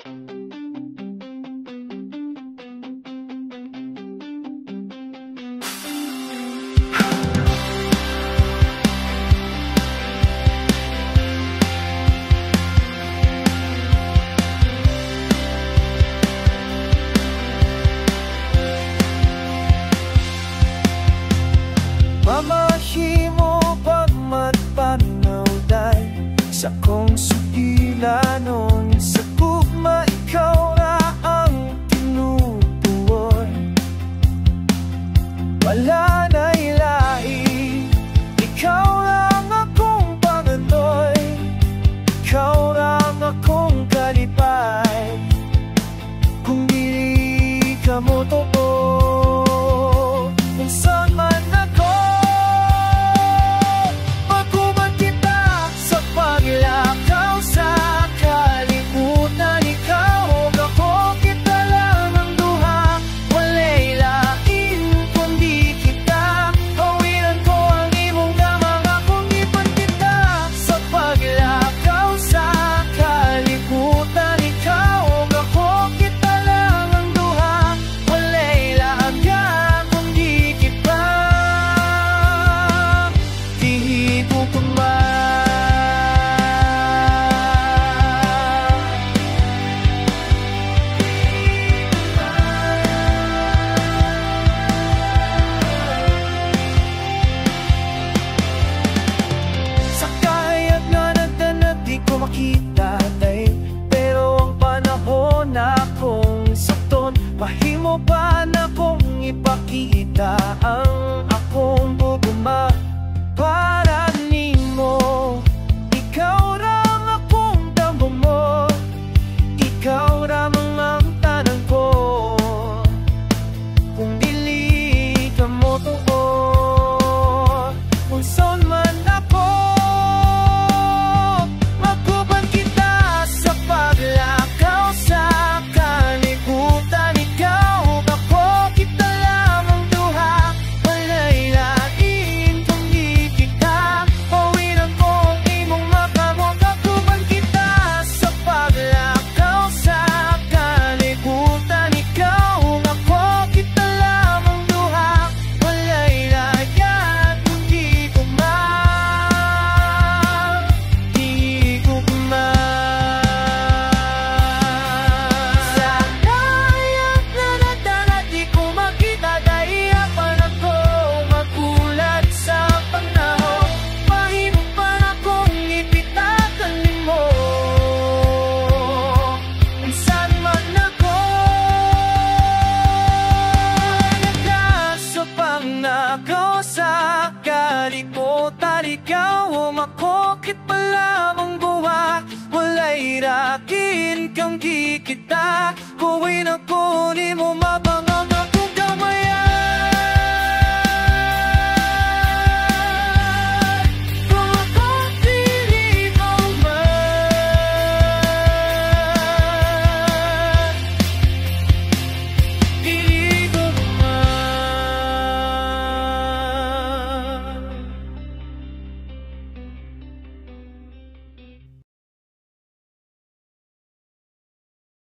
Mamahimo pagmatpanaw day sa kong sugilanon. Sa gugma ikaw na ang tinutuon. Wala na ilahi, ikaw lang akong panganoy. Ikaw lang akong kalipay. Kung di ka mo totoo, minsan man ako lakaw sa kalimutan. Ikaw ako, kita lang ang duha. Walay lain kundi kita. Hawiran ko ang imong damang akong ipan kita. Sa paglakaw sa kalimutan. Ikaw ako, kita lang ang duha. Walay lain kundi kita. Di ko makita day, pero ang panahon na akong sakton. Mahimo pa na kong ipakita ang akong buguma para nimo. Ikaw lang akong dambo mo, ikaw ramang ang tanan ko. Kung dili ka mo tuo, kung saan man ako, nakaw sa kalimutan. Ikaw umakokit pa lamang buwa. Walay rakin kang kikita.